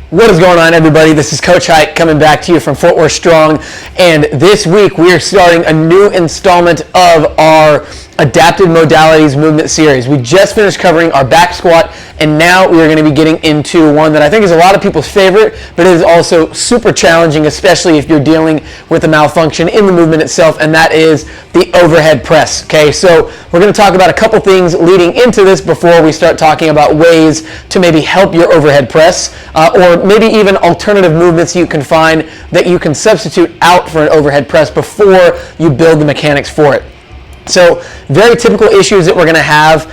What is going on, everybody? This is Coach Hike coming back to you from Fort Worth Strong, and this week we are starting a new installment of our Adapted Modalities movement series. We just finished covering our back squat, and now we are going to be getting into one that I think is a lot of people's favorite, but it is also super challenging, especially if you're dealing with a malfunction in the movement itself, and that is the overhead press. Okay, so we're going to talk about a couple things leading into this before we start talking about ways to maybe help your overhead press, or maybe even alternative movements you can find that you can substitute out for an overhead press before you build the mechanics for it. So very typical issues that we're going to have,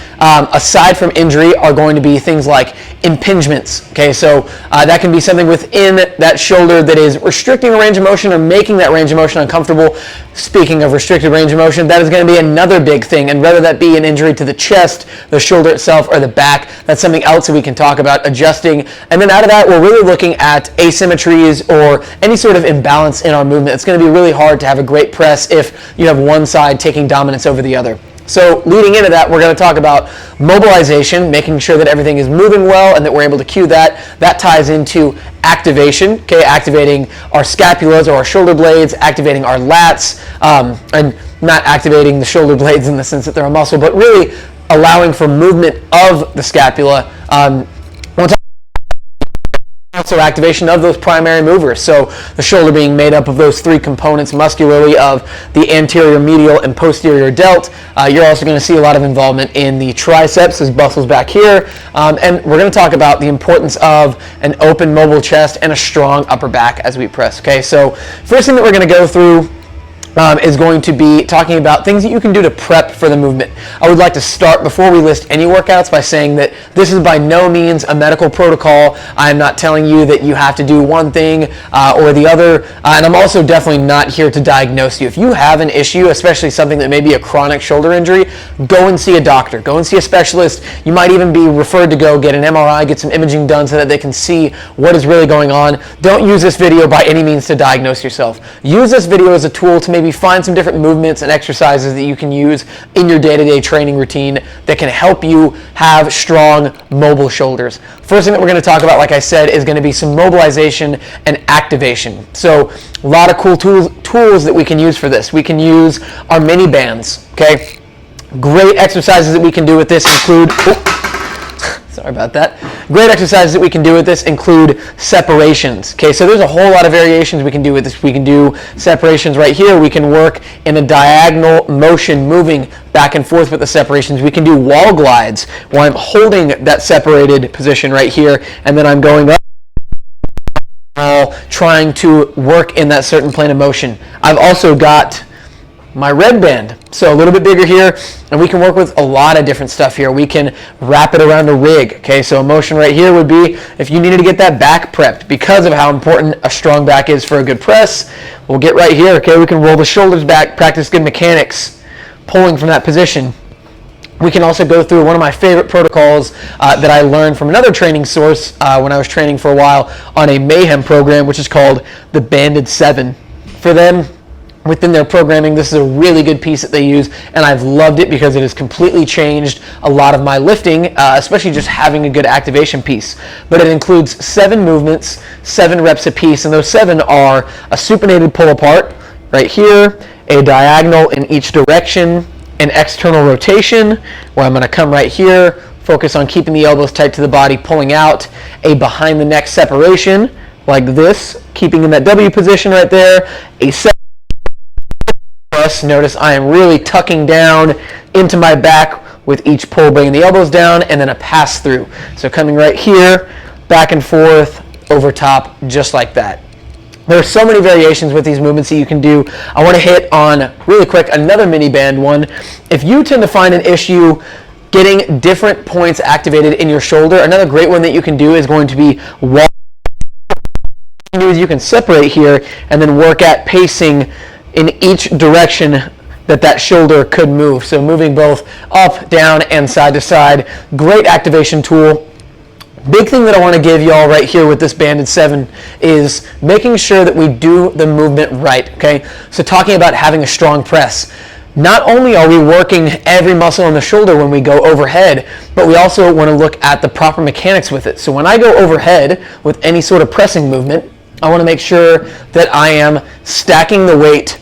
aside from injury, are going to be things like impingements. Okay, so that can be something within that shoulder that is restricting a range of motion or making that range of motion uncomfortable. Speaking of restricted range of motion, that is going to be another big thing, and whether that be an injury to the chest, the shoulder itself, or the back, that's something else that we can talk about adjusting. And then out of that, we're really looking at asymmetries or any sort of imbalance in our movement. It's going to be really hard to have a great press if you have one side taking dominance over the other. So leading into that, we're going to talk about mobilization, making sure that everything is moving well and that we're able to cue that. That ties into activation, okay, activating our scapulas or our shoulder blades, activating our lats, and not activating the shoulder blades in the sense that they're a muscle, but really allowing for movement of the scapula. Also activation of those primary movers, so the shoulder being made up of those three components muscularly of the anterior, medial, and posterior delt. You're also going to see a lot of involvement in the triceps, as muscles back here, and we're going to talk about the importance of an open mobile chest and a strong upper back as we press. Okay, so first thing that we're going to go through is going to be talking about things that you can do to prep for the movement. I would like to start, before we list any workouts, by saying that this is by no means a medical protocol. I'm not telling you that you have to do one thing or the other, and I'm also definitely not here to diagnose you. If you have an issue, especially something that may be a chronic shoulder injury, go and see a doctor. Go and see a specialist. You might even be referred to go get an MRI, get some imaging done so that they can see what is really going on. Don't use this video by any means to diagnose yourself. Use this video as a tool to maybe find some different movements and exercises that you can use in your day-to-day training routine that can help you have strong, mobile shoulders. First thing that we're going to talk about, like I said, is going to be some mobilization and activation. So a lot of cool tools that we can use for this. We can use our mini bands, okay? Great exercises that we can do with this include... Sorry about that. Great exercises that we can do with this include separations. Okay, so there's a whole lot of variations we can do with this. We can do separations right here. We can work in a diagonal motion, moving back and forth with the separations. We can do wall glides where I'm holding that separated position right here, and then I'm going up, trying to work in that certain plane of motion. I've also got my red band, so a little bit bigger here, and we can work with a lot of different stuff here. We can wrap it around a rig. Okay, so a motion right here would be if you needed to get that back prepped because of how important a strong back is for a good press. We'll get right here. Okay, we can roll the shoulders back, practice good mechanics, pulling from that position. We can also go through one of my favorite protocols that I learned from another training source when I was training for a while on a Mayhem program, which is called the Banded 7. For them, within their programming, this is a really good piece that they use, and I've loved it because it has completely changed a lot of my lifting, especially just having a good activation piece. But it includes 7 movements, 7 reps a piece, and those 7 are a supinated pull apart right here, a diagonal in each direction, an external rotation where I'm going to come right here, focus on keeping the elbows tight to the body, pulling out, a behind the neck separation like this, keeping in that W position right there, a notice I am really tucking down into my back with each pull, bringing the elbows down, and then a pass through. So coming right here, back and forth, over top, just like that. There are so many variations with these movements that you can do. I want to hit on, really quick, another mini band one. If you tend to find an issue getting different points activated in your shoulder, another great one that you can do is going to be wall. You can separate here and then work at pacing in each direction that shoulder could move. So moving both up, down, and side to side. Great activation tool. Big thing that I want to give y'all right here with this Banded 7 is making sure that we do the movement right, okay? So talking about having a strong press. not only are we working every muscle in the shoulder when we go overhead, but we also want to look at the proper mechanics with it. So when I go overhead with any sort of pressing movement, I want to make sure that I am stacking the weight